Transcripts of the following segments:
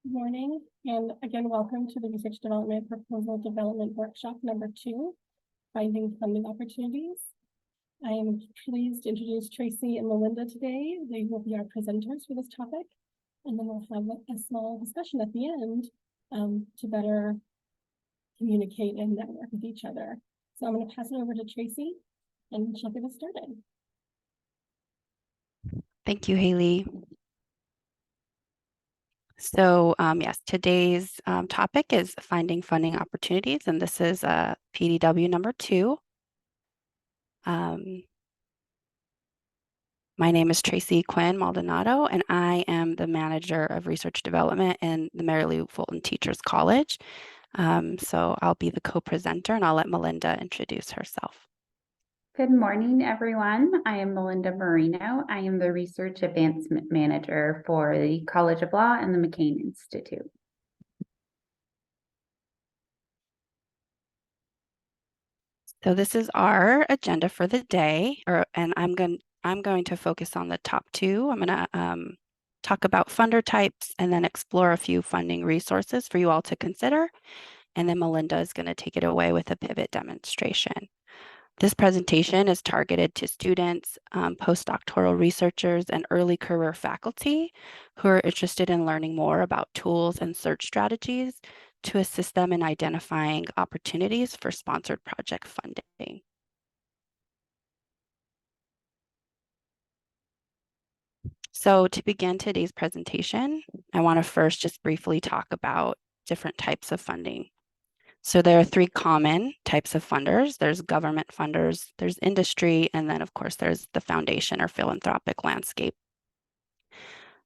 Good morning, and again, welcome to the Research Development Proposal Development Workshop number 2, Finding Funding Opportunities. I am pleased to introduce Tracy and Melinda today. They will be our presenters for this topic, and then we'll have a small discussion at the end to better communicate and network with each other. So I'm going to pass it over to Tracy, and she'll get us started. Thank you, Haley. So yes, today's topic is finding funding opportunities, and this is PDW number 2. My name is Tracy Quinn Maldonado, and I am the Manager of Research Development in the Mary Lou Fulton Teachers College. So I'll be the co-presenter, and I'll let Melinda introduce herself. Good morning, everyone. I am Melinda Marino. I am the Research Advancement Manager for the College of Law and the McCain Institute. So this is our agenda for the day, and I'm going to focus on the top 2. I'm going to talk about funder types and then explore a few funding resources for you all to consider. And then Melinda is going to take it away with a pivot demonstration. This presentation is targeted to students, postdoctoral researchers, and early career faculty who are interested in learning more about tools and search strategies to assist them in identifying opportunities for sponsored project funding. So to begin today's presentation, I want to first just briefly talk about different types of funding. So there are 3 common types of funders. There's government funders, there's industry, and then of course there's the foundation or philanthropic landscape.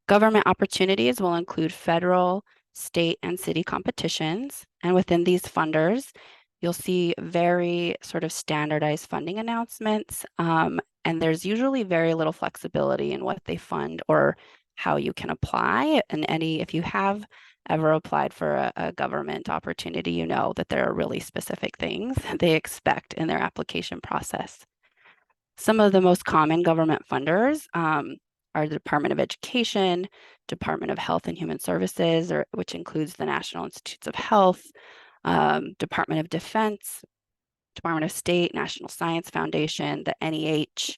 Government opportunities will include federal, state, and city competitions. And within these funders, you'll see very sort of standardized funding announcements. And there's usually very little flexibility in what they fund or how you can apply. And if you have ever applied for a government opportunity, you know that there are really specific things they expect in their application process. Some of the most common government funders are the Department of Education, Department of Health and Human Services, which includes the National Institutes of Health, Department of Defense, Department of State, National Science Foundation, the NEH.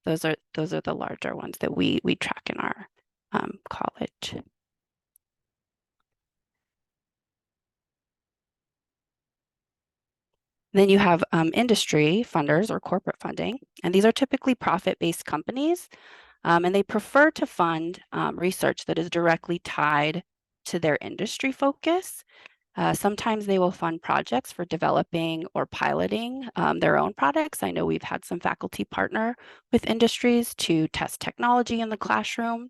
Those are the larger ones that we track in our college. Then you have industry funders or corporate funding, and these are typically profit-based companies, and they prefer to fund research that is directly tied to their industry focus. Sometimes they will fund projects for developing or piloting their own products. I know we've had some faculty partner with industries to test technology in the classroom.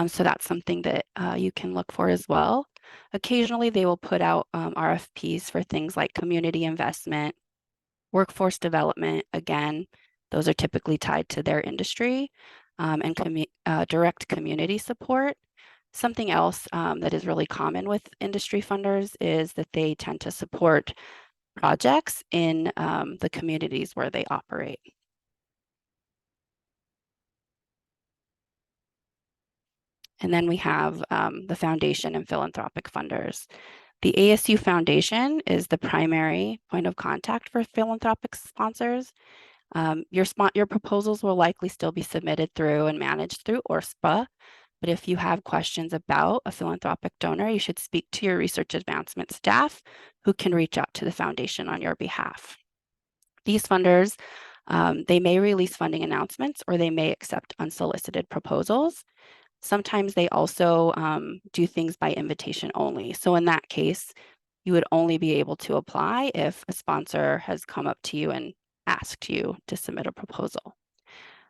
So that's something that you can look for as well. Occasionally, they will put out RFPs for things like community investment, workforce development. Again, those are typically tied to their industry, and direct community support. Something else that is really common with industry funders is that they tend to support projects in the communities where they operate. And then we have the foundation and philanthropic funders. The ASU Foundation is the primary point of contact for philanthropic sponsors. Your proposals will likely still be submitted through and managed through ORSPA, but if you have questions about a philanthropic donor, you should speak to your research advancement staff who can reach out to the foundation on your behalf. These funders, they may release funding announcements or they may accept unsolicited proposals. Sometimes they also do things by invitation only. So in that case, you would only be able to apply if a sponsor has come up to you and asked you to submit a proposal.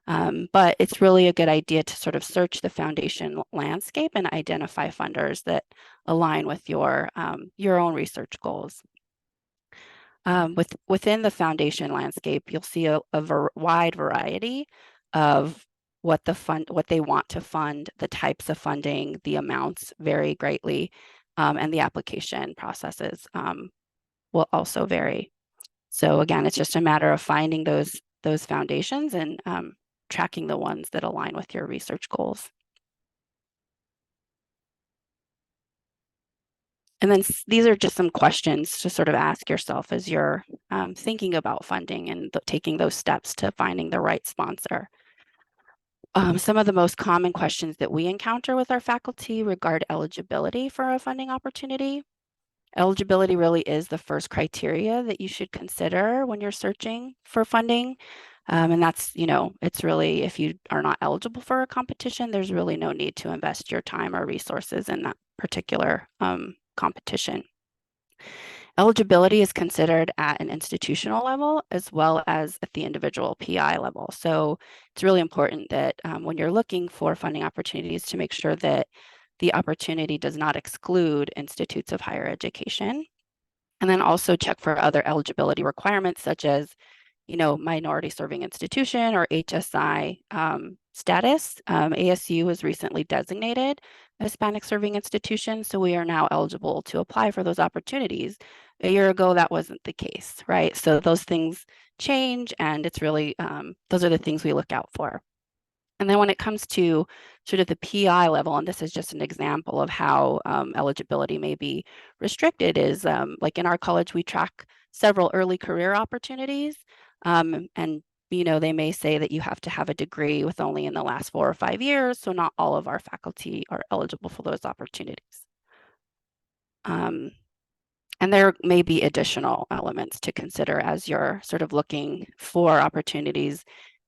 But it's really a good idea to sort of search the foundation landscape and identify funders that align with your own research goals. Within the foundation landscape, you'll see a wide variety of what they want to fund, the types of funding, the amounts vary greatly, and the application processes will also vary. So again, it's just a matter of finding those foundations and tracking the ones that align with your research goals. And then these are just some questions to sort of ask yourself as you're thinking about funding and taking those steps to finding the right sponsor. Some of the most common questions that we encounter with our faculty regard eligibility for a funding opportunity. Eligibility really is the first criteria that you should consider when you're searching for funding. And that's, it's really, if you are not eligible for a competition, there's really no need to invest your time or resources in that particular competition. Eligibility is considered at an institutional level as well as at the individual PI level. So it's really important that when you're looking for funding opportunities to make sure that the opportunity does not exclude institutes of higher education. And then also check for other eligibility requirements such as minority serving institution or HSI status. ASU was recently designated a Hispanic serving institution, so we are now eligible to apply for those opportunities. A year ago, that wasn't the case, right? So those things change, and it's really, those are the things we look out for. And then when it comes to sort of the PI level, and this is just an example of how eligibility may be restricted, is like in our college, we track several early career opportunities. And they may say that you have to have a degree with only in the last 4 or 5 years, so not all of our faculty are eligible for those opportunities. And there may be additional elements to consider as you're sort of looking for opportunities.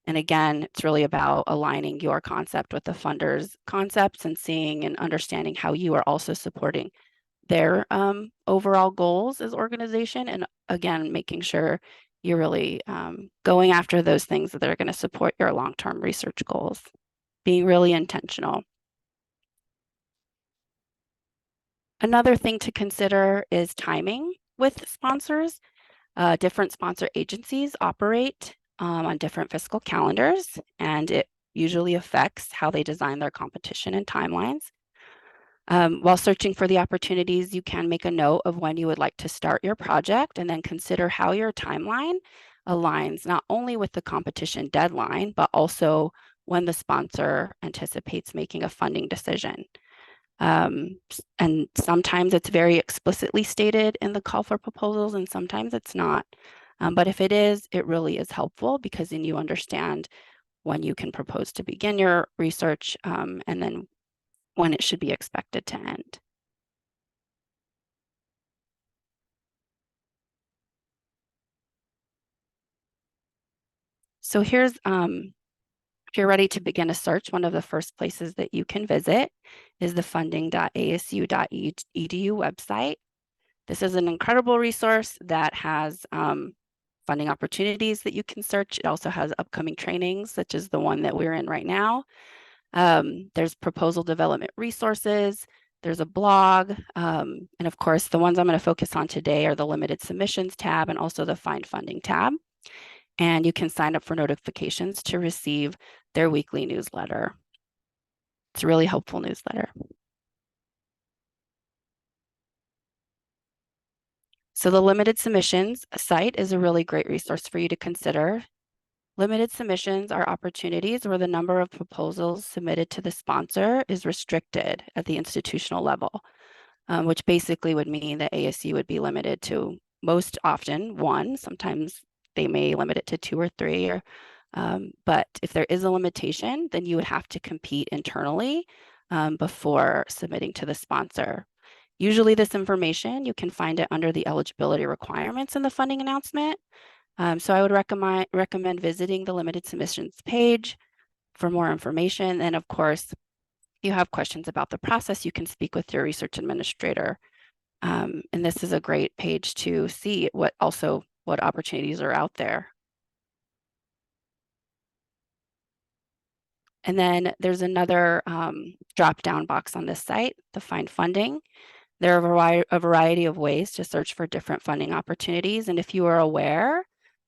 And again, it's really about aligning your concept with the funder's concepts and seeing and understanding how you are also supporting their overall goals as organization. And again, making sure you're really going after those things that are going to support your long-term research goals, being really intentional. Another thing to consider is timing with sponsors. Different sponsor agencies operate on different fiscal calendars, and it usually affects how they design their competition and timelines. While searching for the opportunities, you can make a note of when you would like to start your project and then consider how your timeline aligns not only with the competition deadline, but also when the sponsor anticipates making a funding decision. And sometimes it's very explicitly stated in the call for proposals, and sometimes it's not. But if it is, it really is helpful because then you understand when you can propose to begin your research and then when it should be expected to end. So here's, if you're ready to begin a search, one of the first places that you can visit is the funding.asu.edu website. This is an incredible resource that has funding opportunities that you can search. It also has upcoming trainings, such as the one that we're in right now. There's proposal development resources. There's a blog. And of course, the ones I'm going to focus on today are the limited submissions tab and also the find funding tab. And you can sign up for notifications to receive their weekly newsletter. It's a really helpful newsletter. So the limited submissions site is a really great resource for you to consider. Limited submissions are opportunities where the number of proposals submitted to the sponsor is restricted at the institutional level, which basically would mean that ASU would be limited to most often one. Sometimes they may limit it to 2 or 3. But if there is a limitation, then you would have to compete internally before submitting to the sponsor. Usually this information, you can find it under the eligibility requirements in the funding announcement. So I would recommend visiting the limited submissions page for more information. And of course, if you have questions about the process, you can speak with your research administrator. And this is a great page to see what opportunities are out there. And then there's another drop-down box on this site, the Find Funding. There are a variety of ways to search for different funding opportunities. And if you are aware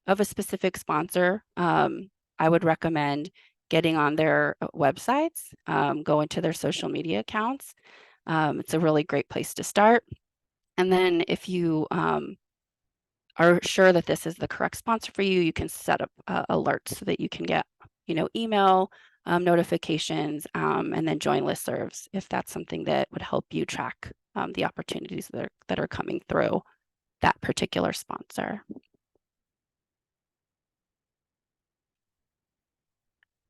of a specific sponsor, I would recommend getting on their websites, go into their social media accounts. It's a really great place to start. And then if you are sure that this is the correct sponsor for you, you can set up alerts so that you can get, email notifications and then join listservs if that's something that would help you track the opportunities that are coming through that particular sponsor.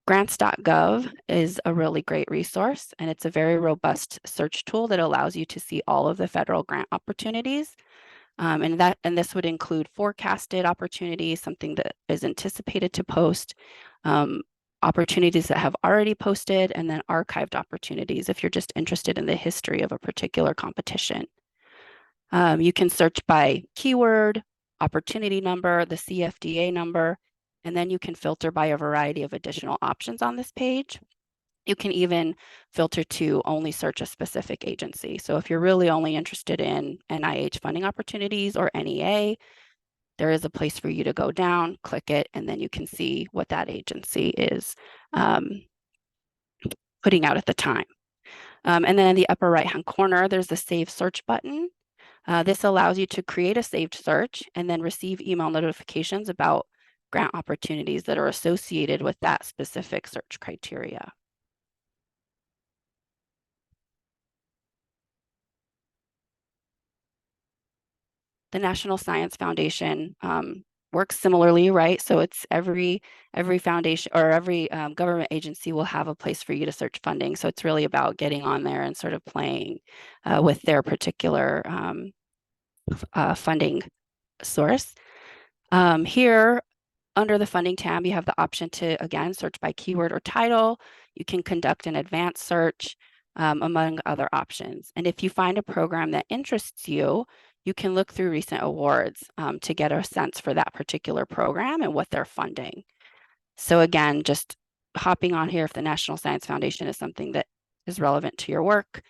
Grants.gov is a really great resource, and it's a very robust search tool that allows you to see all of the federal grant opportunities. And this would include forecasted opportunities, something that is anticipated to post, opportunities that have already posted, and then archived opportunities if you're just interested in the history of a particular competition. You can search by keyword, opportunity number, the CFDA number, and then you can filter by a variety of additional options on this page. You can even filter to only search a specific agency. So if you're really only interested in NIH funding opportunities or NEA, there is a place for you to go down, click it, and then you can see what that agency is putting out at the time. And then in the upper right-hand corner, there's the Save Search button. This allows you to create a saved search and then receive email notifications about grant opportunities that are associated with that specific search criteria. The National Science Foundation works similarly, right? So it's every foundation or every government agency will have a place for you to search funding. So it's really about getting on there and sort of playing with their particular funding source. Here, under the funding tab, you have the option to, again, search by keyword or title. You can conduct an advanced search among other options. And if you find a program that interests you, you can look through recent awards to get a sense for that particular program and what they're funding. So again, just hopping on here, if the National Science Foundation is something that is relevant to your work,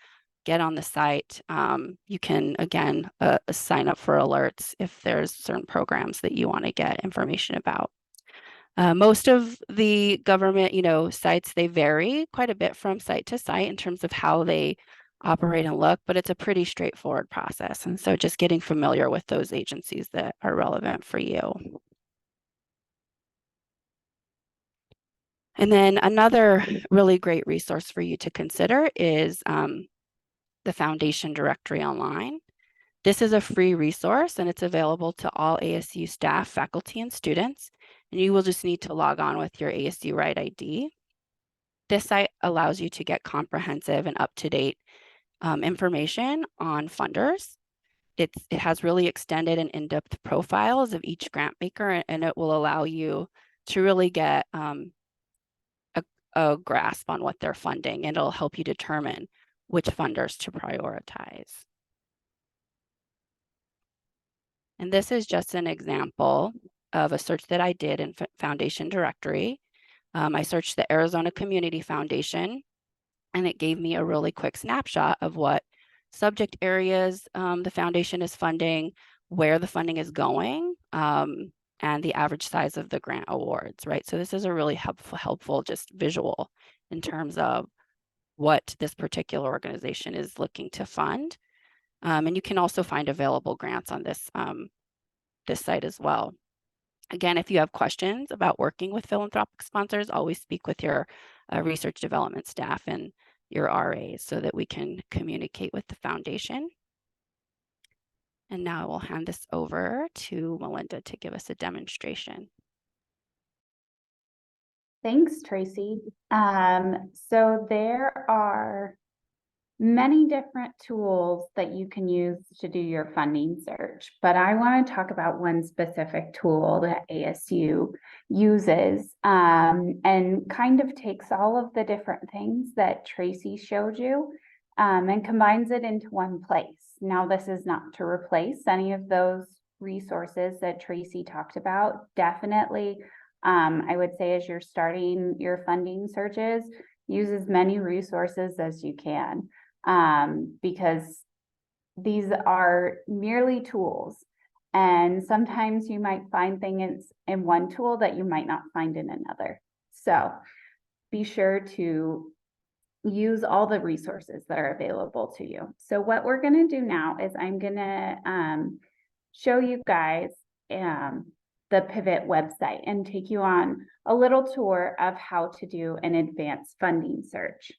get on the site. You can, again, sign up for alerts if there's certain programs that you want to get information about. Most of the government, sites, they vary quite a bit from site to site in terms of how they operate and look, but it's a pretty straightforward process. And so just getting familiar with those agencies that are relevant for you. And then another really great resource for you to consider is the Foundation Directory online. This is a free resource and it's available to all ASU staff, faculty, and students. And you will just need to log on with your ASU Right ID. This site allows you to get comprehensive and up-to-date information on funders. It has really extended and in-depth profiles of each grant maker, and it will allow you to really get a grasp on what they're funding, and it'll help you determine which funders to prioritize. And this is just an example of a search that I did in Foundation Directory. I searched the Arizona Community Foundation, and it gave me a really quick snapshot of what subject areas the foundation is funding, where the funding is going, and the average size of the grant awards, right? So this is a really helpful just visual in terms of what this particular organization is looking to fund. And you can also find available grants on this, this site as well. Again, if you have questions about working with philanthropic sponsors, always speak with your research development staff and your RAs so that we can communicate with the foundation. And now I will hand this over to Melinda to give us a demonstration. Thanks, Tracy. So there are many different tools that you can use to do your funding search, but I want to talk about one specific tool that ASU uses and kind of takes all of the different things that Tracy showed you and combines it into one place. Now, this is not to replace any of those resources that Tracy talked about. Definitely, I would say as you're starting your funding searches, use as many resources as you can. Because these are merely tools, and sometimes you might find things in one tool that you might not find in another. So be sure to use all the resources that are available to you. So what we're going to do now is I'm going to show you guys the Pivot website and take you on a little tour of how to do an advanced funding search.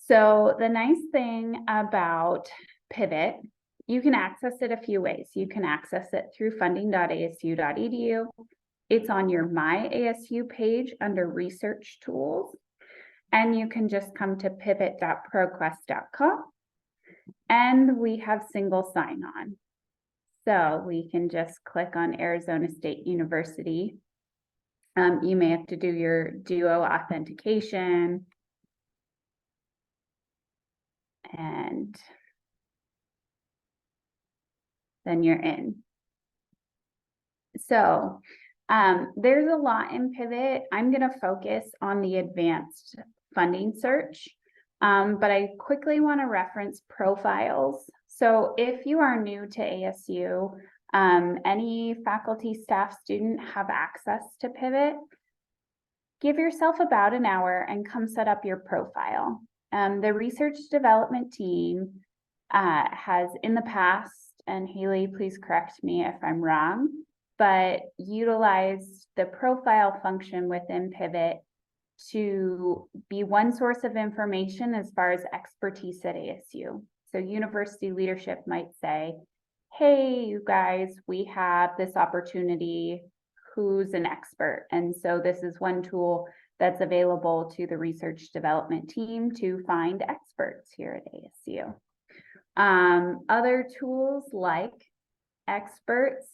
So the nice thing about Pivot, you can access it a few ways. You can access it through funding.asu.edu. It's on your My ASU page under Research Tools. And you can just come to pivot.proquest.com. And we have single sign-on. So we can just click on Arizona State University. You may have to do your Duo authentication. And then you're in. So there's a lot in Pivot. I'm going to focus on the advanced funding search, but I quickly want to reference profiles. So if you are new to ASU, any faculty, staff, student have access to Pivot. Give yourself about an hour and come set up your profile. The research development team has in the past, and Haley, please correct me if I'm wrong, but utilized the profile function within Pivot to be one source of information as far as expertise at ASU. So university leadership might say, hey, you guys, we have this opportunity, who's an expert? And so this is one tool that's available to the research development team to find experts here at ASU. Other tools like Experts,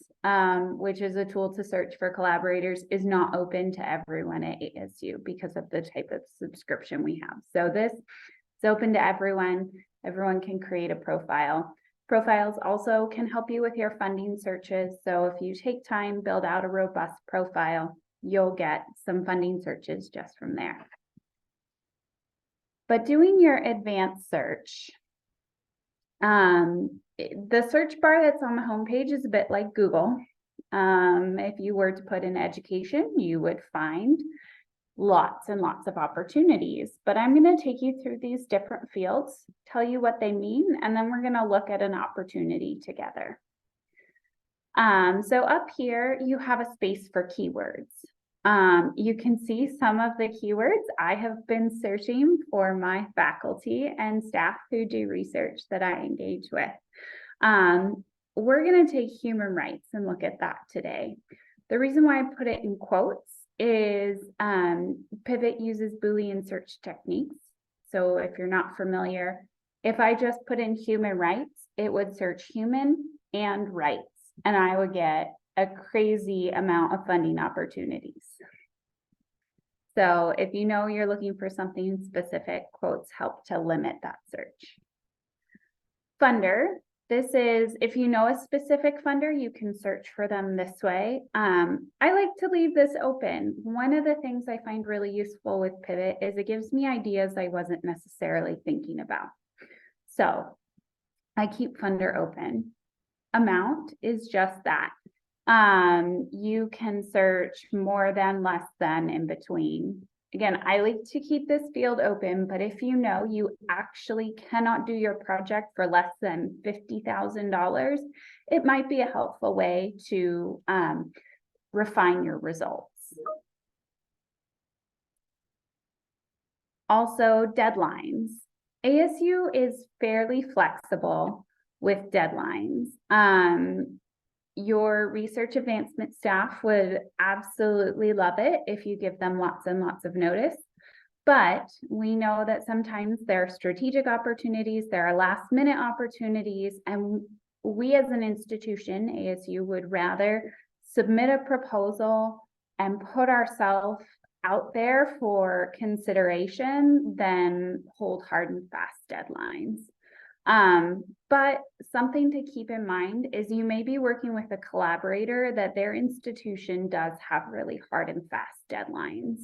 which is a tool to search for collaborators, is not open to everyone at ASU because of the type of subscription we have. So this is open to everyone. Everyone can create a profile. Profiles also can help you with your funding searches. So if you take time, build out a robust profile, you'll get some funding searches just from there. But doing your advanced search, the search bar that's on the homepage is a bit like Google. If you were to put in education, you would find lots and lots of opportunities. But I'm going to take you through these different fields, tell you what they mean, and then we're going to look at an opportunity together. So up here, you have a space for keywords. You can see some of the keywords I have been searching for my faculty and staff who do research that I engage with. We're going to take human rights and look at that today. The reason why I put it in quotes is Pivot uses Boolean search techniques. So if you're not familiar, if I just put in human rights, it would search human and rights, and I would get a crazy amount of funding opportunities. So if you know you're looking for something specific, quotes help to limit that search. Funder, this is, if you know a specific funder, you can search for them this way. I like to leave this open. One of the things I find really useful with Pivot is it gives me ideas I wasn't necessarily thinking about. So I keep funder open. Amount is just that. You can search more than, less than, in between. Again, I like to keep this field open, but if you know you actually cannot do your project for less than $50,000, it might be a helpful way to refine your results. Also, deadlines. ASU is fairly flexible with deadlines. Your research advancement staff would absolutely love it if you give them lots and lots of notice. But we know that sometimes there are strategic opportunities, there are last minute opportunities, and we as an institution, ASU, would rather submit a proposal and put ourselves out there for consideration than hold hard and fast deadlines. But something to keep in mind is you may be working with a collaborator that their institution does have really hard and fast deadlines.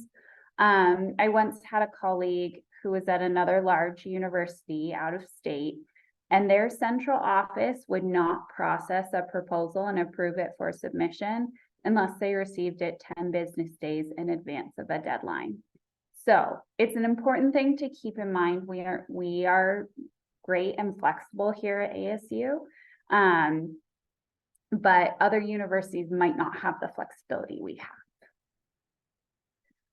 I once had a colleague who was at another large university out of state, and their central office would not process a proposal and approve it for submission unless they received it 10 business days in advance of a deadline. So it's an important thing to keep in mind. We are great and flexible here at ASU, but other universities might not have the flexibility we have.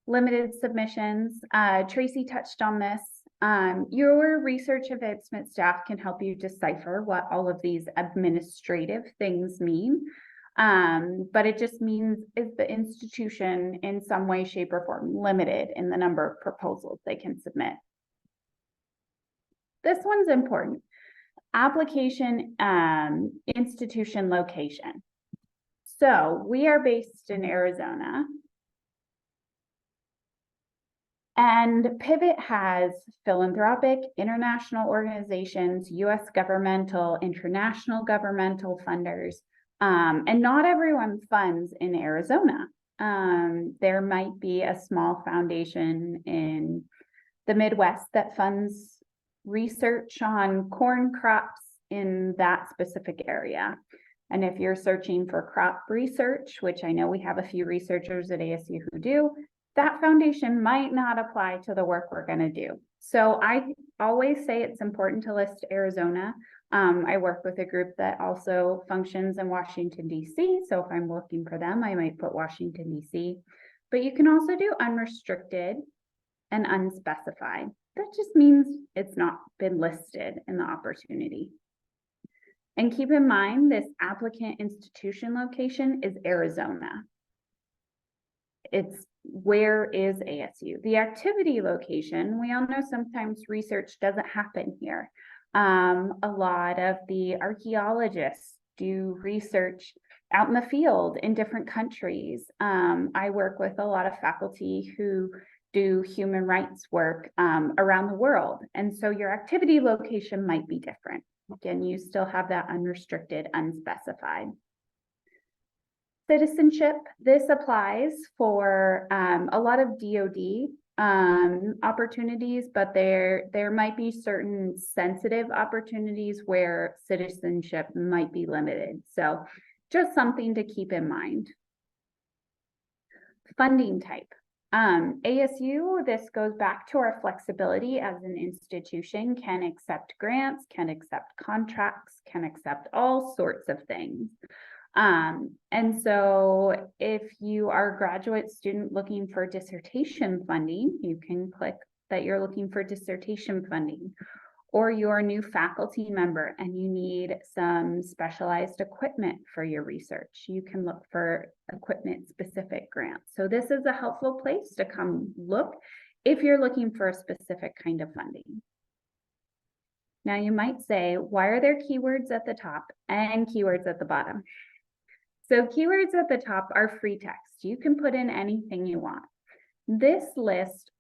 Limited submissions. Tracy touched on this. Your research advancement staff can help you decipher what all of these administrative things mean. But it just means, is the institution in some way, shape, or form limited in the number of proposals they can submit? This one's important. Application, institution location. So we are based in Arizona. And Pivot has philanthropic, international organizations, US governmental, international governmental funders, and not everyone funds in Arizona. There might be a small foundation in the Midwest that funds research on corn crops in that specific area. And if you're searching for crop research, which I know we have a few researchers at ASU who do, that foundation might not apply to the work we're going to do. So I always say it's important to list Arizona. I work with a group that also functions in Washington, D.C. So if I'm looking for them, I might put Washington, D.C. But you can also do unrestricted and unspecified. That just means it's not been listed in the opportunity. And keep in mind, this applicant institution location is Arizona. It's where is ASU? The activity location, we all know sometimes research doesn't happen here. A lot of the archaeologists do research out in the field in different countries. I work with a lot of faculty who do human rights work around the world. And so your activity location might be different. Again, you still have that unrestricted, unspecified. Citizenship, this applies for a lot of DoD opportunities, but there might be certain sensitive opportunities where citizenship might be limited. So just something to keep in mind. Funding type. ASU, this goes back to our flexibility as an institution, can accept grants, can accept contracts, can accept all sorts of things. And so if you are a graduate student looking for dissertation funding, you can click that you're looking for dissertation funding. Or you're a new faculty member and you need some specialized equipment for your research, you can look for equipment specific grants. So this is a helpful place to come look if you're looking for a specific kind of funding. Now you might say, why are there keywords at the top and keywords at the bottom? So keywords at the top are free text. You can put in anything you want. This list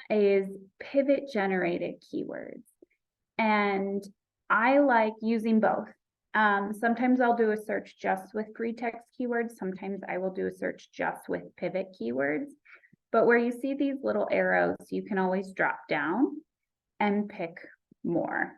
is pivot generated keywords. And I like using both. Sometimes I'll do a search just with free text keywords. Sometimes I will do a search just with pivot keywords. But where you see these little arrows, you can always drop down and pick more.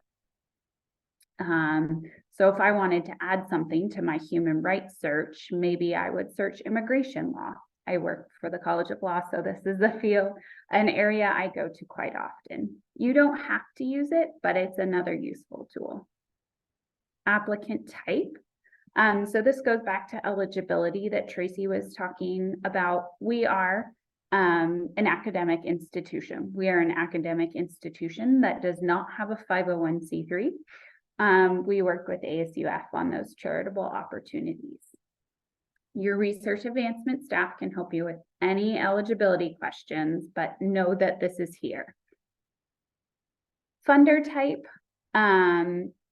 So if I wanted to add something to my human rights search, maybe I would search immigration law. I work for the College of Law, so this is a field, an area I go to quite often. You don't have to use it, but it's another useful tool. Applicant type. So this goes back to eligibility that Tracy was talking about. We are an academic institution. We are an academic institution that does not have a 501c3. We work with ASUF on those charitable opportunities. Your research advancement staff can help you with any eligibility questions, but know that this is here. Funder type,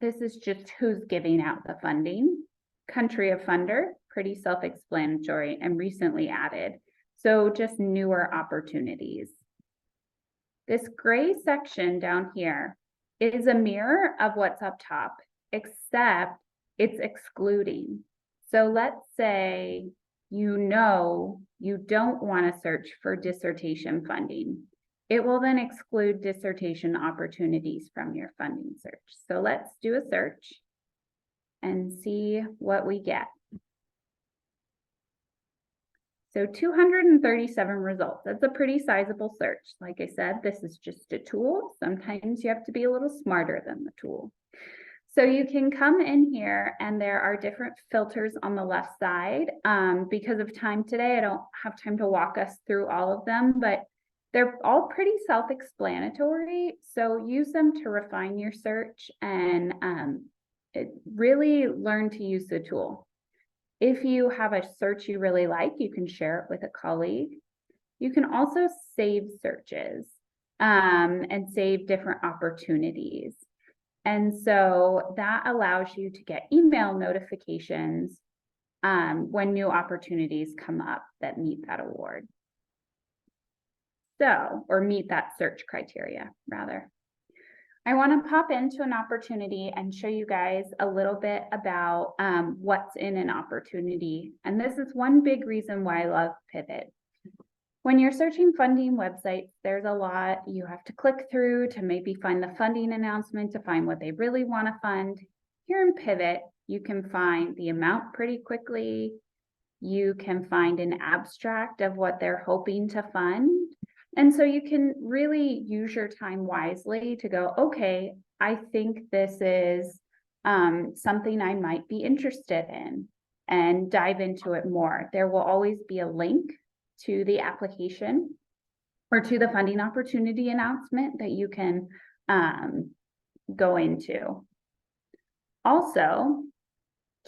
this is just who's giving out the funding. Country of funder, pretty self-explanatory and recently added. So just newer opportunities. This gray section down here is a mirror of what's up top, except it's excluding. So let's say you know you don't want to search for dissertation funding. It will then exclude dissertation opportunities from your funding search. So let's do a search and see what we get. So 237 results. That's a pretty sizable search. Like I said, this is just a tool. Sometimes you have to be a little smarter than the tool. So you can come in here and there are different filters on the left side. Because of time today, I don't have time to walk us through all of them, but They're all pretty self-explanatory, so use them to refine your search and really learn to use the tool. If you have a search you really like, you can share it with a colleague. You can also save searches and save different opportunities. And so that allows you to get email notifications when new opportunities come up that meet that award. So, or meet that search criteria, rather. I want to pop into an opportunity and show you guys a little bit about what's in an opportunity. And this is one big reason why I love Pivot. When you're searching funding websites, there's a lot you have to click through to maybe find the funding announcement, to find what they really want to fund. Here in Pivot, you can find the amount pretty quickly. You can find an abstract of what they're hoping to fund. And so you can really use your time wisely to go, okay, I think this is something I might be interested in, and dive into it more. There will always be a link to the application or to the funding opportunity announcement that you can go into. Also,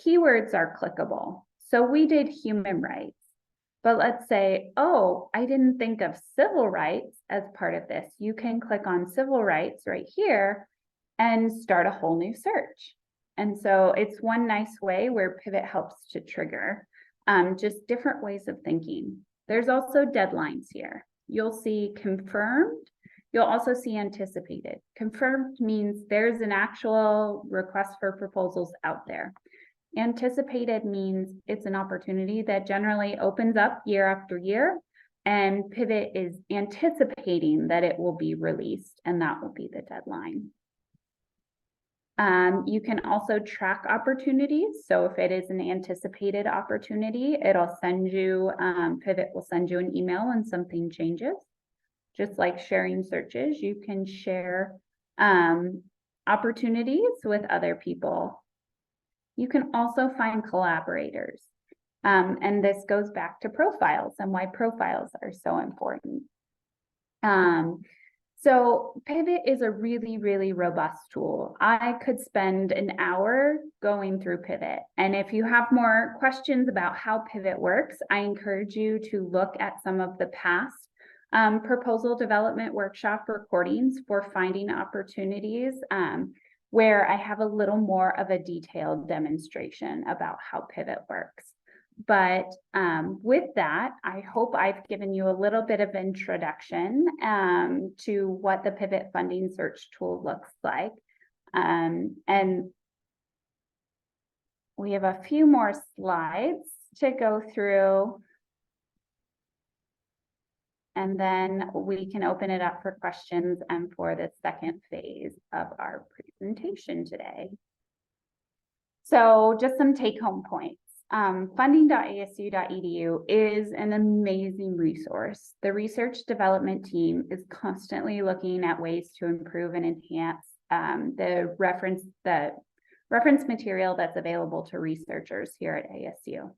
keywords are clickable. So we did human rights. But let's say, oh, I didn't think of civil rights as part of this. You can click on civil rights right here and start a whole new search. And so it's one nice way where Pivot helps to trigger just different ways of thinking. There's also deadlines here. You'll see confirmed. You'll also see anticipated. Confirmed means there's an actual request for proposals out there. Anticipated means it's an opportunity that generally opens up year after year, and Pivot is anticipating that it will be released, and that will be the deadline. You can also track opportunities. So if it is an anticipated opportunity, it'll send you, Pivot will send you an email when something changes. Just like sharing searches, you can share opportunities with other people. You can also find collaborators. And this goes back to profiles and why profiles are so important. So Pivot is a really, really robust tool. I could spend an hour going through Pivot. And if you have more questions about how Pivot works, I encourage you to look at some of the past proposal development workshop recordings for finding opportunities, where I have a little more of a detailed demonstration about how Pivot works. But with that, I hope I've given you a little bit of introduction to what the Pivot funding search tool looks like. And we have a few more slides to go through. And then we can open it up for questions and for the second phase of our presentation today. So just some take-home points. Funding.asu.edu is an amazing resource. The research development team is constantly looking at ways to improve and enhance the reference material that's available to researchers here at ASU.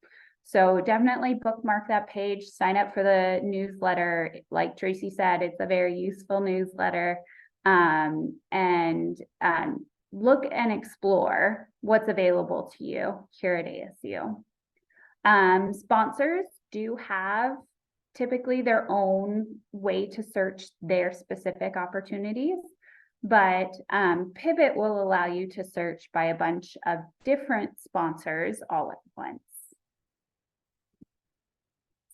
So definitely bookmark that page, sign up for the newsletter. Like Tracy said, it's a very useful newsletter, and look and explore what's available to you here at ASU. Sponsors do have typically their own way to search their specific opportunities, but Pivot will allow you to search by a bunch of different sponsors all at once.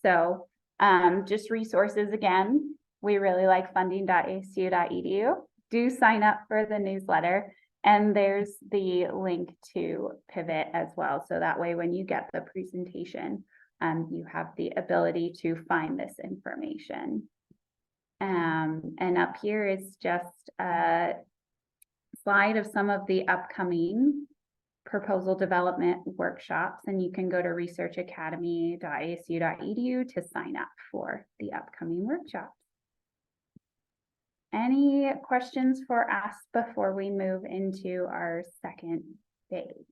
So just resources again, we really like funding.asu.edu. Do sign up for the newsletter, and there's the link to Pivot as well. So that way when you get the presentation, you have the ability to find this information. And up here is just a slide of some of the upcoming proposal development workshops, and you can go to researchacademy.asu.edu to sign up for the upcoming workshops. Any questions for us before we move into our second phase?